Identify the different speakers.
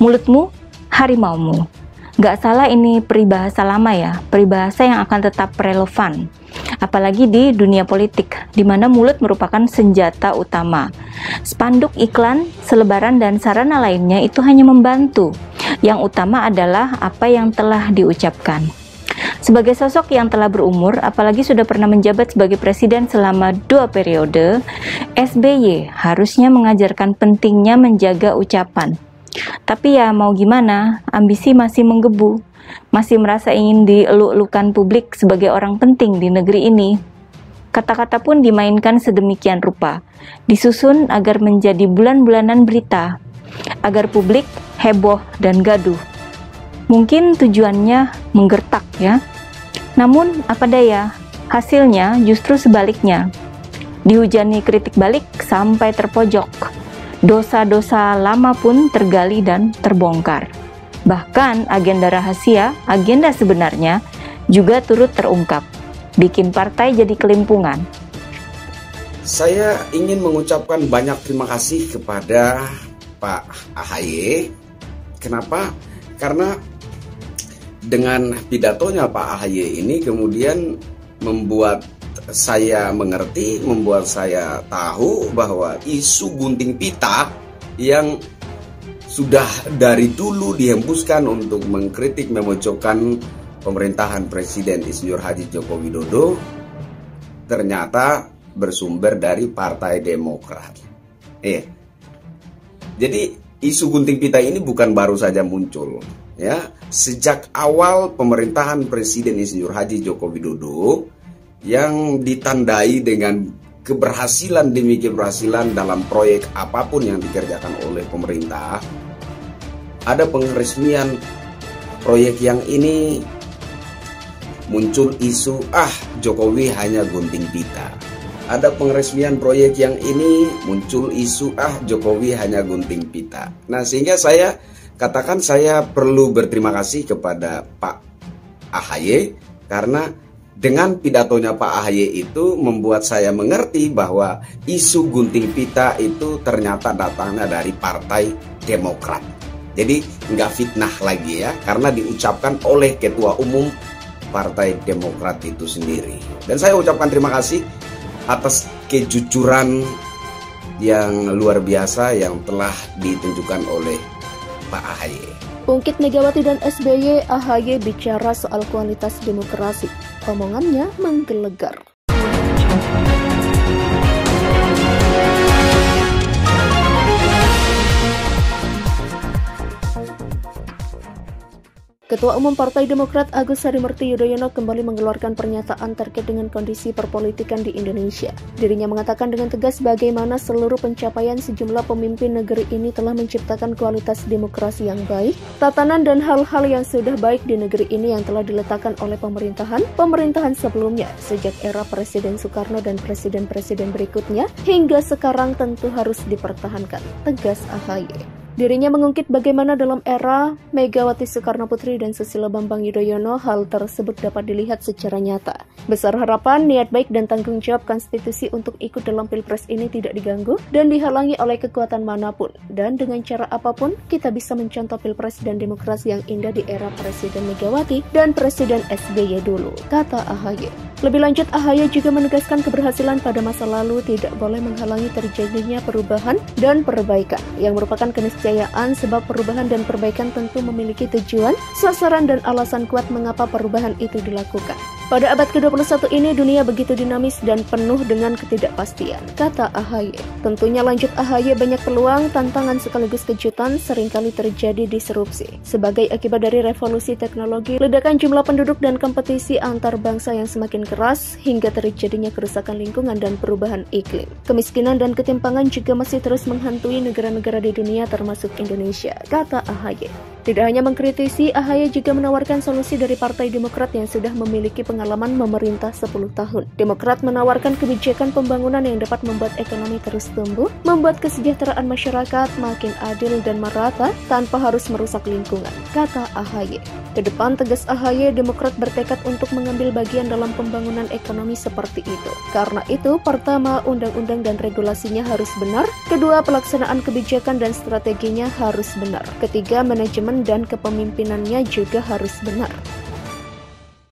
Speaker 1: Mulutmu, harimaumu. Gak salah ini peribahasa lama ya, peribahasa yang akan tetap relevan. Apalagi di dunia politik, di mana mulut merupakan senjata utama. Spanduk iklan, selebaran, dan sarana lainnya itu hanya membantu. Yang utama adalah apa yang telah diucapkan. Sebagai sosok yang telah berumur, apalagi sudah pernah menjabat sebagai presiden selama 2 periode, SBY harusnya mengajarkan pentingnya menjaga ucapan. Tapi ya mau gimana, ambisi masih menggebu, masih merasa ingin dieluk-elukan publik sebagai orang penting di negeri ini. Kata-kata pun dimainkan sedemikian rupa, disusun agar menjadi bulan-bulanan berita, agar publik heboh dan gaduh. Mungkin tujuannya menggertak ya. Namun apa daya, hasilnya justru sebaliknya. Dihujani kritik balik sampai terpojok. Dosa-dosa lama pun tergali dan terbongkar. Bahkan agenda rahasia, agenda sebenarnya juga turut terungkap, bikin partai jadi kelimpungan.
Speaker 2: Saya ingin mengucapkan banyak terima kasih kepada Pak AHY. Kenapa? Karena dengan pidatonya Pak AHY ini kemudian membuat saya mengerti, membuat saya tahu bahwa isu gunting pita yang sudah dari dulu dihembuskan untuk mengkritik, memojokkan pemerintahan Presiden Insinyur Haji Joko Widodo ternyata bersumber dari Partai Demokrat. Jadi isu gunting pita ini bukan baru saja muncul, ya. Sejak awal pemerintahan Presiden Insinyur Haji Joko Widodo yang ditandai dengan keberhasilan demi keberhasilan dalam proyek apapun yang dikerjakan oleh pemerintah, ada pengeresmian proyek yang ini, muncul isu Jokowi hanya gunting pita. Ada pengeresmian proyek yang ini, muncul isu Jokowi hanya gunting pita. Nah, sehingga saya katakan saya perlu berterima kasih kepada Pak AHY karena dengan pidatonya Pak AHY itu membuat saya mengerti bahwa isu gunting pita itu ternyata datangnya dari Partai Demokrat. Jadi nggak fitnah lagi ya, karena diucapkan oleh Ketua Umum Partai Demokrat itu sendiri. Dan saya ucapkan terima kasih atas kejujuran yang luar biasa yang telah ditunjukkan oleh Pak AHY.
Speaker 3: Ungkit Megawati dan SBY, AHY bicara soal kualitas demokrasi. Omongannya menggelegar. Ketua Umum Partai Demokrat Agus Harimurti Yudhoyono kembali mengeluarkan pernyataan terkait dengan kondisi perpolitikan di Indonesia. Dirinya mengatakan dengan tegas bagaimana seluruh pencapaian sejumlah pemimpin negeri ini telah menciptakan kualitas demokrasi yang baik, tatanan dan hal-hal yang sudah baik di negeri ini yang telah diletakkan oleh pemerintahan sebelumnya sejak era Presiden Soekarno dan presiden-presiden berikutnya hingga sekarang tentu harus dipertahankan, tegas AHY. Dirinya mengungkit bagaimana dalam era Megawati Soekarno Putri dan Susilo Bambang Yudhoyono hal tersebut dapat dilihat secara nyata. Besar harapan, niat baik dan tanggung jawab konstitusi untuk ikut dalam Pilpres ini tidak diganggu dan dihalangi oleh kekuatan manapun. Dan dengan cara apapun kita bisa mencontoh Pilpres dan demokrasi yang indah di era Presiden Megawati dan Presiden SBY dulu, kata AHY. Lebih lanjut, AHY juga menegaskan keberhasilan pada masa lalu tidak boleh menghalangi terjadinya perubahan dan perbaikan yang merupakan keniscayaan sebab perubahan dan perbaikan tentu memiliki tujuan, sasaran dan alasan kuat mengapa perubahan itu dilakukan. Pada abad ke-21 ini dunia begitu dinamis dan penuh dengan ketidakpastian, kata AHY. Tentunya lanjut AHY banyak peluang, tantangan sekaligus kejutan seringkali terjadi disrupsi. Sebagai akibat dari revolusi teknologi, ledakan jumlah penduduk dan kompetisi antar bangsa yang semakin keras hingga terjadinya kerusakan lingkungan dan perubahan iklim. Kemiskinan dan ketimpangan juga masih terus menghantui negara-negara di dunia termasuk Indonesia, kata AHY. Tidak hanya mengkritisi, AHY juga menawarkan solusi dari Partai Demokrat yang sudah memiliki pengalaman memerintah 10 tahun. Demokrat menawarkan kebijakan pembangunan yang dapat membuat ekonomi terus tumbuh, membuat kesejahteraan masyarakat makin adil dan merata tanpa harus merusak lingkungan, kata AHY. Kedepan, tegas AHY, Demokrat bertekad untuk mengambil bagian dalam pembangunan ekonomi seperti itu. Karena itu, pertama, undang-undang dan regulasinya harus benar. Kedua, pelaksanaan kebijakan dan strateginya harus benar. Ketiga, manajemen dan kepemimpinannya juga harus benar.